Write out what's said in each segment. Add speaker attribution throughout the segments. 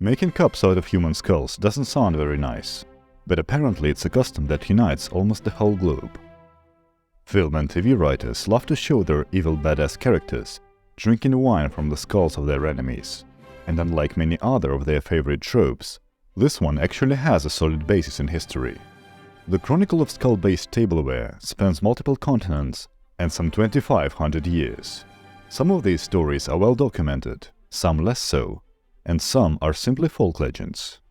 Speaker 1: Making cups out of human skulls doesn't sound very nice, but apparently it's a custom that unites almost the whole globe. Film and TV writers love to show their evil badass characters drinking wine from the skulls of their enemies, and unlike many other of their favorite tropes, this one actually has a solid basis in history. The chronicle of skull-based tableware spans multiple continents and some 2500 years. Some of these stories are well documented, some less so, and some are simply folk legends.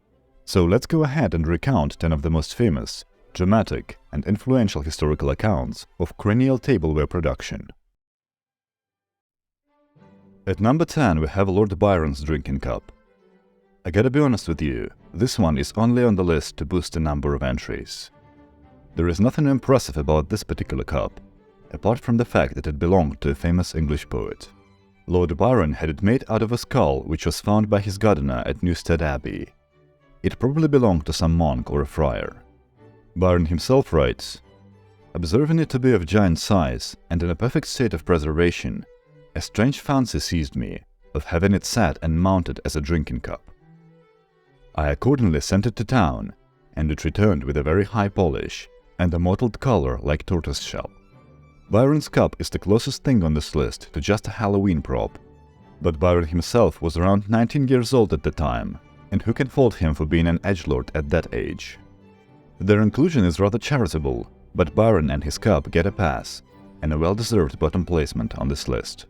Speaker 1: So let's go ahead and recount 10 of the most famous, dramatic, and influential historical accounts of cranial tableware production. At number 10 we have Lord Byron's drinking cup. I gotta be honest with you, this one is only on the list to boost the number of entries. There is nothing impressive about this particular cup, apart from the fact that it belonged to a famous English poet. Lord Byron had it made out of a skull which was found by his gardener at Newstead Abbey. It probably belonged to some monk or a friar. Byron himself writes, "Observing it to be of giant size and in a perfect state of preservation, a strange fancy seized me of having it set and mounted as a drinking cup. I accordingly sent it to town, and it returned with a very high polish and a mottled color like tortoise shell." Byron's cup is the closest thing on this list to just a Halloween prop, but Byron himself was around 19 years old at the time, and who can fault him for being an edgelord at that age? Their inclusion is rather charitable, but Byron and his cup get a pass, and a well-deserved bottom placement on this list.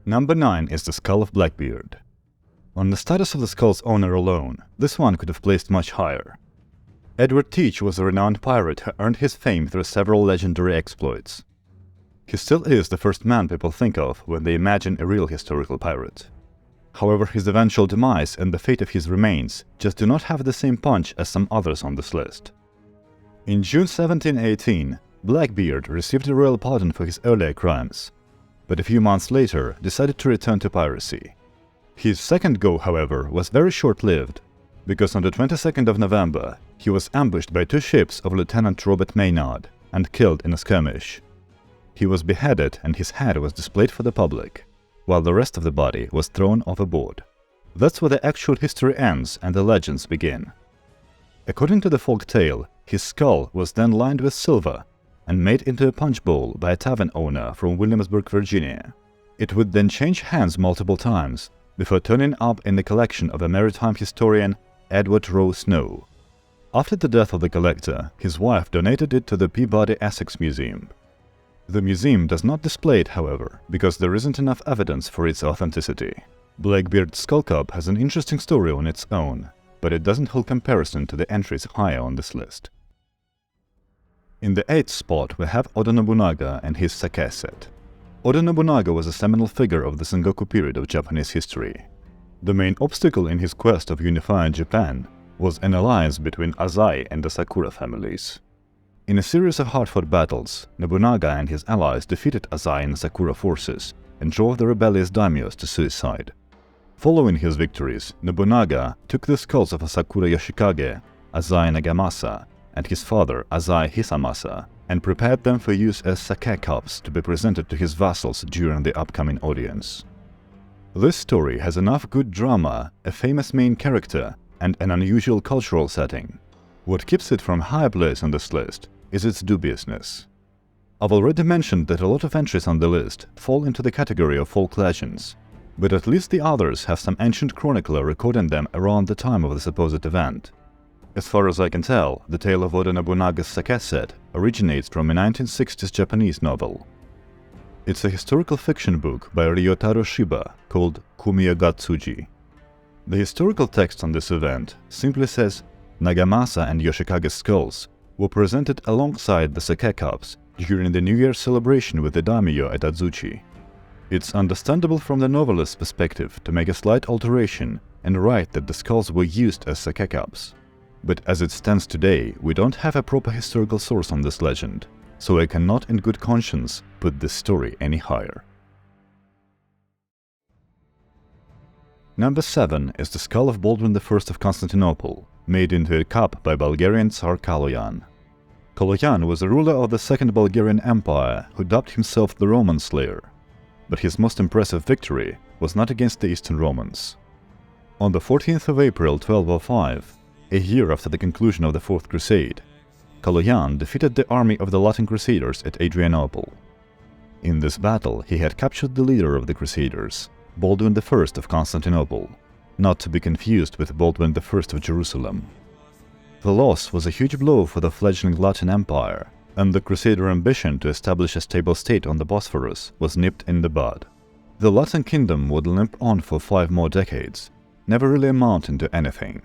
Speaker 1: Number 9 is the skull of Blackbeard. On the status of the skull's owner alone, this one could have placed much higher. Edward Teach was a renowned pirate who earned his fame through several legendary exploits. He still is the first man people think of when they imagine a real historical pirate. However, his eventual demise and the fate of his remains just do not have the same punch as some others on this list. In June 1718, Blackbeard received a royal pardon for his earlier crimes, but a few months later decided to return to piracy. His second go, however, was very short-lived, because on the 22nd of November, he was ambushed by 2 ships of Lieutenant Robert Maynard and killed in a skirmish. He was beheaded and his head was displayed for the public, while the rest of the body was thrown overboard. That's where the actual history ends and the legends begin. According to the folk tale, his skull was then lined with silver and made into a punch bowl by a tavern owner from Williamsburg, Virginia. It would then change hands multiple times before turning up in the collection of a maritime historian, Edward Rowe Snow. After the death of the collector, his wife donated it to the Peabody Essex Museum. The museum does not display it, however, because there isn't enough evidence for its authenticity. Blackbeard's skull cup has an interesting story on its own, but it doesn't hold comparison to the entries higher on this list. In the 8th spot we have Oda Nobunaga and his sake set. Oda Nobunaga was a seminal figure of the Sengoku period of Japanese history. The main obstacle in his quest of unifying Japan was an alliance between Azai and the Sakura families. In a series of hard-fought battles, Nobunaga and his allies defeated Azai and Sakura forces and drove the rebellious daimyos to suicide. Following his victories, Nobunaga took the skulls of Asakura Yoshikage, Azai Nagamasa, and his father Azai Hisamasa, and prepared them for use as sake cups to be presented to his vassals during the upcoming audience. This story has enough good drama, a famous main character, and an unusual cultural setting. What keeps it from high place on this list is its dubiousness. I've already mentioned that a lot of entries on the list fall into the category of folk legends, but at least the others have some ancient chronicler recording them around the time of the supposed event. As far as I can tell, the tale of Oda Nobunaga's sake set originates from a 1960s Japanese novel. It's a historical fiction book by Ryotaro Shiba called Komyo ga Tsuji. The historical text on this event simply says Nagamasa and Yoshikage's skulls were presented alongside the sake cups during the New Year celebration with the daimyo at Azuchi. It's understandable from the novelist's perspective to make a slight alteration and write that the skulls were used as sake cups. But as it stands today, we don't have a proper historical source on this legend, so I cannot in good conscience put this story any higher. Number 7 is the skull of Baldwin I of Constantinople, made into a cup by Bulgarian Tsar Kaloyan. Kaloyan was a ruler of the Second Bulgarian Empire who dubbed himself the Roman Slayer, but his most impressive victory was not against the Eastern Romans. On the 14th of April 1205, a year after the conclusion of the Fourth Crusade, Kaloyan defeated the army of the Latin Crusaders at Adrianople. In this battle, he had captured the leader of the Crusaders, Baldwin I of Constantinople, not to be confused with Baldwin I of Jerusalem. The loss was a huge blow for the fledgling Latin Empire, and the Crusader ambition to establish a stable state on the Bosphorus was nipped in the bud. The Latin kingdom would limp on for 5 more decades, never really amounting to anything.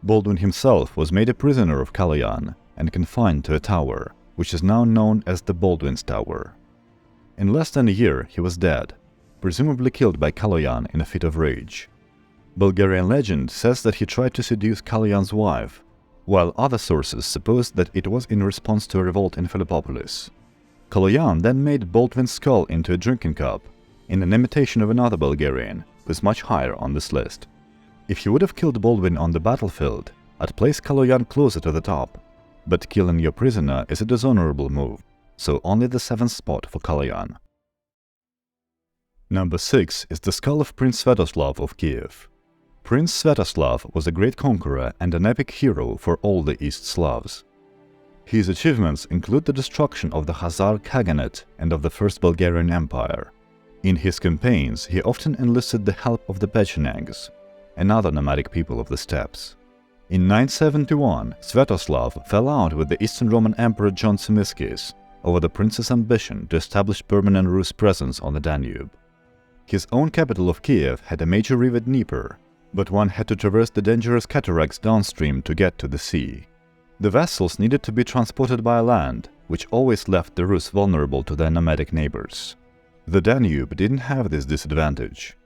Speaker 1: Baldwin himself was made a prisoner of Kaloyan and confined to a tower, which is now known as the Baldwin's Tower. In less than a year he was dead, presumably killed by Kaloyan in a fit of rage. Bulgarian legend says that he tried to seduce Kaloyan's wife, while other sources suppose that it was in response to a revolt in Philippopolis. Kaloyan then made Baldwin's skull into a drinking cup, in an imitation of another Bulgarian, who is much higher on this list. If he would have killed Baldwin on the battlefield, I'd place Kaloyan closer to the top, but killing your prisoner is a dishonorable move, so only the 7th spot for Kaloyan. Number 6 is the skull of Prince Svyatoslav of Kiev. Prince Svyatoslav was a great conqueror and an epic hero for all the East Slavs. His achievements include the destruction of the Khazar Khaganate and of the First Bulgarian Empire. In his campaigns, he often enlisted the help of the Pechenegs, another nomadic people of the steppes. In 971, Svyatoslav fell out with the Eastern Roman Emperor John Tzimiskis over the prince's ambition to establish permanent Rus presence on the Danube. His own capital of Kiev had a major river Dnieper, but one had to traverse the dangerous cataracts downstream to get to the sea. The vessels needed to be transported by land, which always left the Rus vulnerable to their nomadic neighbors. The Danube didn't have this disadvantage.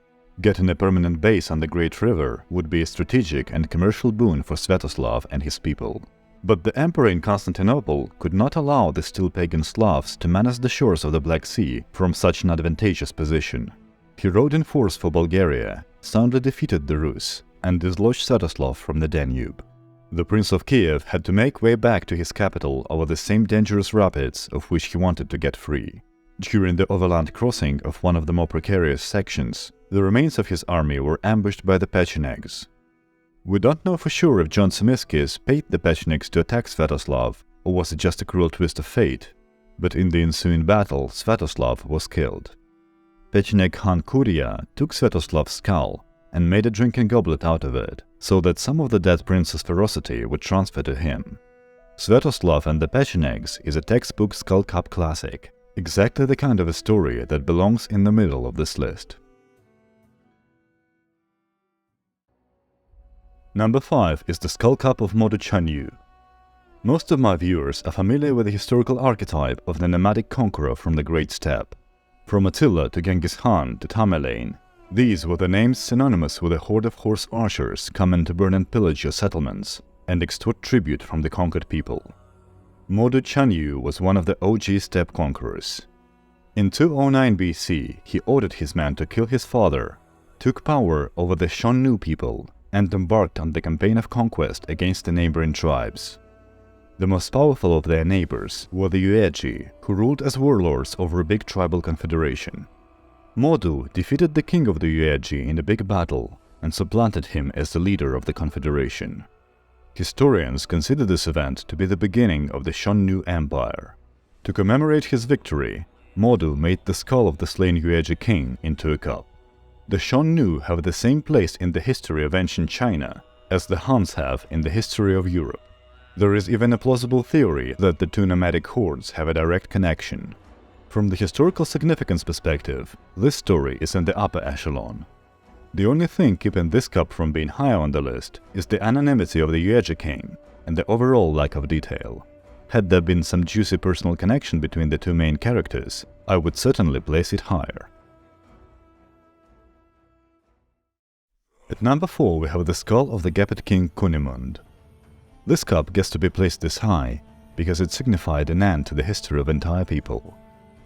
Speaker 1: Getting a permanent base on the Great River would be a strategic and commercial boon for Svyatoslav and his people. But the emperor in Constantinople could not allow the still pagan Slavs to menace the shores of the Black Sea from such an advantageous position. He rode in force for Bulgaria, soundly defeated the Rus, and dislodged Svyatoslav from the Danube. The Prince of Kiev had to make way back to his capital over the same dangerous rapids of which he wanted to get free. During the overland crossing of one of the more precarious sections, the remains of his army were ambushed by the Pechenegs. We don't know for sure if John Tzimiskis paid the Pechenegs to attack Svyatoslav, or was it just a cruel twist of fate, but in the ensuing battle Svyatoslav was killed. Pecheneg Khan Kuria took Svyatoslav's skull and made a drinking goblet out of it, so that some of the dead prince's ferocity would transfer to him. Svyatoslav and the Pechenegs is a textbook skull cup classic, exactly the kind of a story that belongs in the middle of this list. Number 5 is the skull cup of Mohaç. Most of my viewers are familiar with the historical archetype of the nomadic conqueror from the Great Steppe. From Atilla to Genghis Khan to Tamerlane, these were the names synonymous with a horde of horse archers coming to burn and pillage your settlements and extort tribute from the conquered people. Mohaç was one of the OG steppe conquerors. In 209 BC, he ordered his men to kill his father, took power over the Shonu people, and embarked on the campaign of conquest against the neighboring tribes. The most powerful of their neighbors were the Yuezhi, who ruled as warlords over a big tribal confederation. Modu defeated the king of the Yuezhi in a big battle and supplanted him as the leader of the confederation. Historians consider this event to be the beginning of the Shonu Empire. To commemorate his victory, Modu made the skull of the slain Yuezhi king into a cup. The Shonu have the same place in the history of ancient China as the Huns have in the history of Europe. There is even a plausible theory that the two nomadic hordes have a direct connection. From the historical significance perspective, this story is in the upper echelon. The only thing keeping this cup from being higher on the list is the anonymity of the Yuezhi king and the overall lack of detail. Had there been some juicy personal connection between the two main characters, I would certainly place it higher. At number 4 we have the skull of the Gepid king Cunimund. This cup gets to be placed this high because it signified an end to the history of entire people.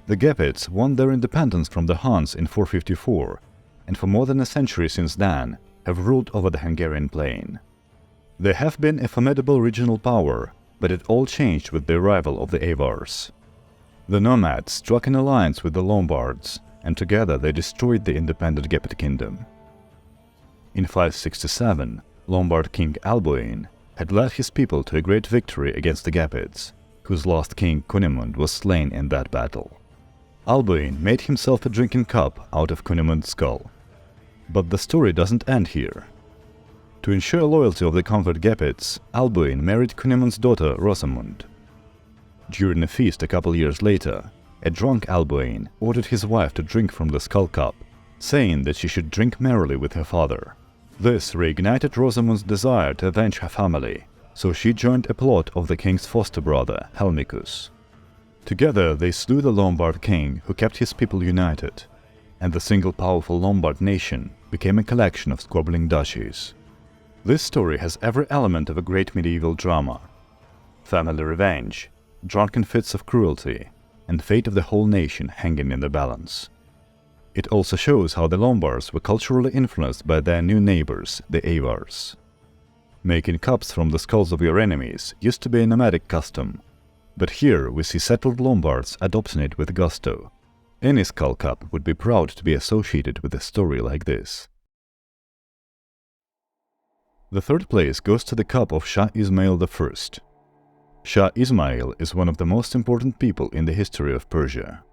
Speaker 1: The Gepids won their independence from the Huns in 454, and for more than a century since then have ruled over the Hungarian plain. They have been a formidable regional power, but it all changed with the arrival of the Avars. The Nomads struck an alliance with the Lombards, and together they destroyed the independent Gepid kingdom. In 567, Lombard king Alboin had led his people to a great victory against the Gepids, whose last king Cunimund was slain in that battle. Alboin made himself a drinking cup out of Cunimund's skull. But the story doesn't end here. To ensure loyalty of the conquered Gepids, Alboin married Cunimund's daughter Rosamund. During a feast a couple years later, a drunk Alboin ordered his wife to drink from the skull cup, saying that she should drink merrily with her father. This reignited Rosamund's desire to avenge her family, so she joined a plot of the king's foster brother, Helmicus. Together they slew the Lombard king who kept his people united, and the single powerful Lombard nation became a collection of squabbling duchies. This story has every element of a great medieval drama: family revenge, drunken fits of cruelty, and fate of the whole nation hanging in the balance. It also shows how the Lombards were culturally influenced by their new neighbors, the Avars. Making cups from the skulls of your enemies used to be a nomadic custom, but here we see settled Lombards adopting it with gusto. Any skull cup would be proud to be associated with a story like this. The third place goes to the cup of Shah Ismail I. Shah Ismail is one of the most important people in the history of Persia.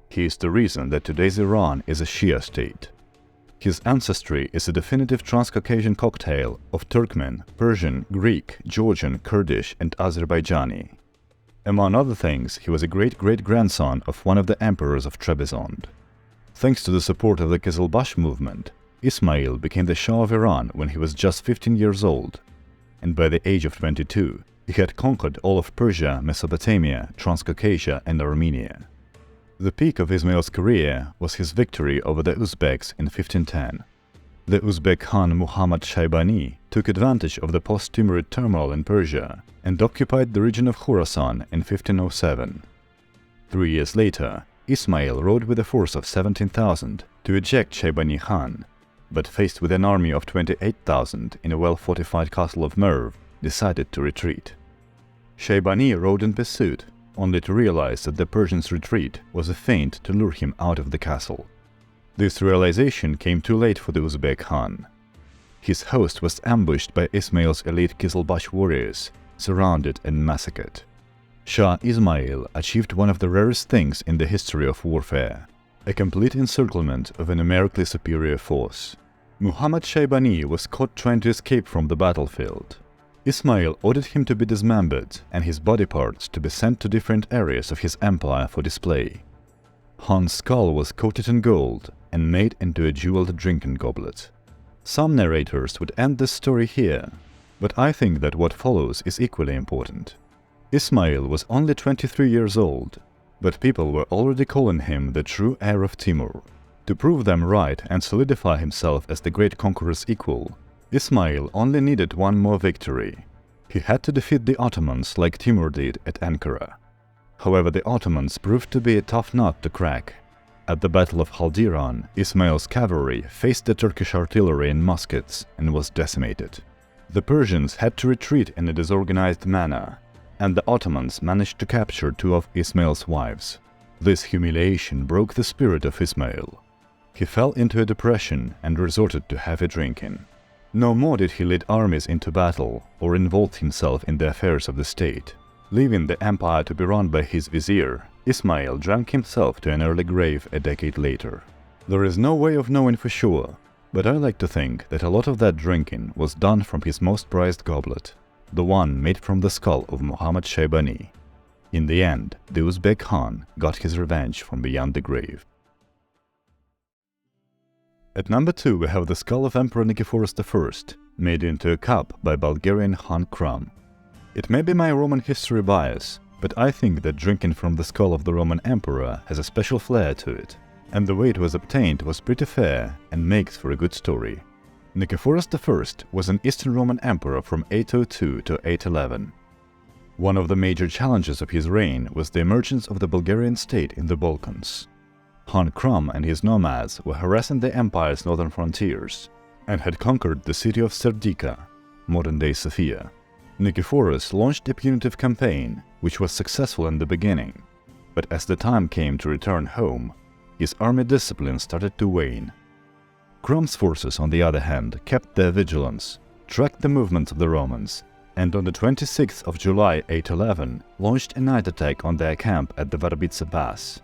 Speaker 1: He is the reason that today's Iran is a Shia state. His ancestry is a definitive Transcaucasian cocktail of Turkmen, Persian, Greek, Georgian, Kurdish, and Azerbaijani. Among other things, he was a great-great-grandson of one of the emperors of Trebizond. Thanks to the support of the Qizilbash movement, Ismail became the Shah of Iran when he was just 15 years old, and by the age of 22, he had conquered all of Persia, Mesopotamia, Transcaucasia, and Armenia. The peak of Ismail's career was his victory over the Uzbeks in 1510. The Uzbek Khan Muhammad Shaybani took advantage of the post-Timurid turmoil in Persia and occupied the region of Khorasan in 1507. 3 years later, Ismail rode with a force of 17,000 to eject Shaybani Khan, but faced with an army of 28,000 in a well-fortified castle of Merv, decided to retreat. Shaybani rode in pursuit, only to realize that the Persians' retreat was a feint to lure him out of the castle. This realization came too late for the Uzbek Khan. His host was ambushed by Ismail's elite Qizilbash warriors, surrounded and massacred. Shah Ismail achieved one of the rarest things in the history of warfare: a complete encirclement of a numerically superior force. Muhammad Shaybani was caught trying to escape from the battlefield. Ismail ordered him to be dismembered and his body parts to be sent to different areas of his empire for display. Khan's skull was coated in gold and made into a jeweled drinking goblet. Some narrators would end this story here, but I think that what follows is equally important. Ismail was only 23 years old, but people were already calling him the true heir of Timur. To prove them right and solidify himself as the great conqueror's equal, Ismail only needed one more victory. He had to defeat the Ottomans like Timur did at Ankara. However, the Ottomans proved to be a tough nut to crack. At the Battle of Haldiran, Ismail's cavalry faced the Turkish artillery and muskets and was decimated. The Persians had to retreat in a disorganized manner, and the Ottomans managed to capture 2 of Ismail's wives. This humiliation broke the spirit of Ismail. He fell into a depression and resorted to heavy drinking. No more did he lead armies into battle or involve himself in the affairs of the state. Leaving the empire to be run by his vizier, Ismail drank himself to an early grave a decade later. There is no way of knowing for sure, but I like to think that a lot of that drinking was done from his most prized goblet, the one made from the skull of Muhammad Shaybani. In the end, the Uzbek Khan got his revenge from beyond the grave. At number 2 we have the skull of Emperor Nicephorus I, made into a cup by Bulgarian Khan Krum. It may be my Roman history bias, but I think that drinking from the skull of the Roman emperor has a special flair to it, and the way it was obtained was pretty fair and makes for a good story. Nicephorus I was an Eastern Roman emperor from 802 to 811. One of the major challenges of his reign was the emergence of the Bulgarian state in the Balkans. Khan Krum and his nomads were harassing the empire's northern frontiers and had conquered the city of Serdica, modern-day Sofia. Nicephorus launched a punitive campaign, which was successful in the beginning, but as the time came to return home, his army discipline started to wane. Crom's forces, on the other hand, kept their vigilance, tracked the movements of the Romans, and on the 26th of July 811 launched a night attack on their camp at the Varbice Pass.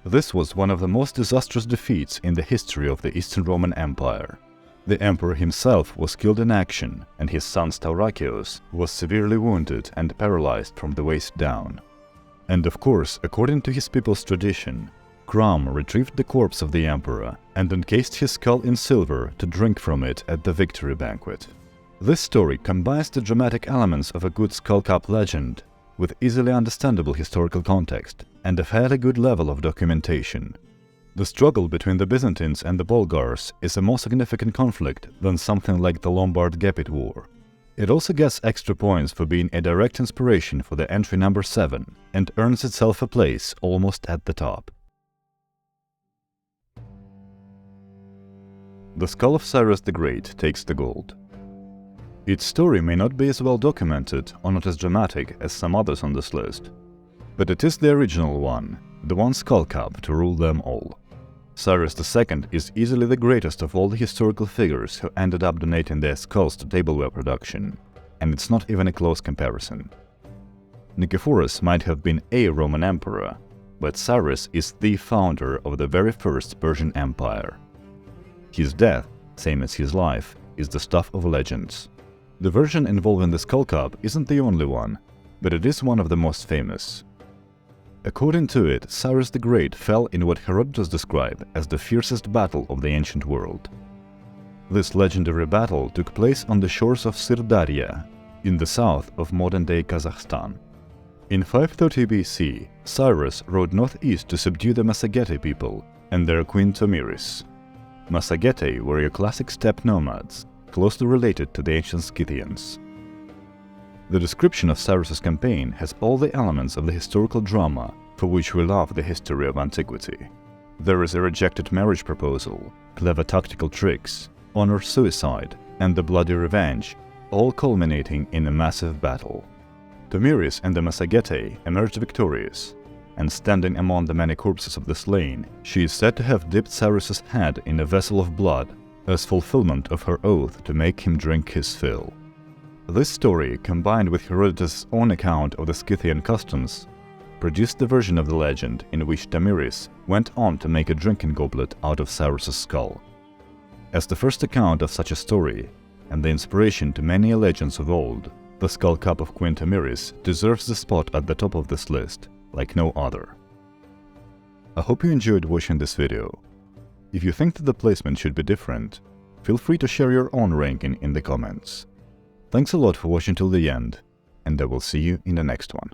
Speaker 1: This was one of the most disastrous defeats in the history of the Eastern Roman Empire. The emperor himself was killed in action, and his son Staurakios was severely wounded and paralyzed from the waist down. And of course, according to his people's tradition, Crom retrieved the corpse of the emperor and encased his skull in silver to drink from it at the victory banquet. This story combines the dramatic elements of a good skull cup legend with easily understandable historical context and a fairly good level of documentation. The struggle between the Byzantines and the Bulgars is a more significant conflict than something like the Lombard-Gepid War. It also gets extra points for being a direct inspiration for the entry number 7 and earns itself a place almost at the top. The skull of Cyrus the Great takes the gold. Its story may not be as well documented or not as dramatic as some others on this list, but it is the original one, the one skull cap to rule them all. Cyrus II is easily the greatest of all the historical figures who ended up donating their skulls to tableware production, and it's not even a close comparison. Nicephorus might have been a Roman emperor, but Cyrus is the founder of the very first Persian Empire. His death, same as his life, is the stuff of legends. The version involving the skull cap isn't the only one, but it is one of the most famous. According to it, Cyrus the Great fell in what Herodotus described as the fiercest battle of the ancient world. This legendary battle took place on the shores of Syrdarya, in the south of modern-day Kazakhstan. In 530 BC, Cyrus rode northeast to subdue the Massagetae people and their queen Tomiris. Massagetae were your classic steppe nomads, closely related to the ancient Scythians. The description of Cyrus's campaign has all the elements of the historical drama for which we love the history of antiquity. There is a rejected marriage proposal, clever tactical tricks, honor-suicide, and the bloody revenge, all culminating in a massive battle. Tomiris and the Massagetae emerged victorious, and standing among the many corpses of the slain, she is said to have dipped Cyrus's head in a vessel of blood as fulfillment of her oath to make him drink his fill. This story, combined with Herodotus' own account of the Scythian customs, produced the version of the legend in which Tomiris went on to make a drinking goblet out of Cyrus's skull. As the first account of such a story, and the inspiration to many legends of old, the skull cap of Queen Tomiris deserves the spot at the top of this list, like no other. I hope you enjoyed watching this video. If you think that the placement should be different, feel free to share your own ranking in the comments. Thanks a lot for watching till the end, and I will see you in the next one.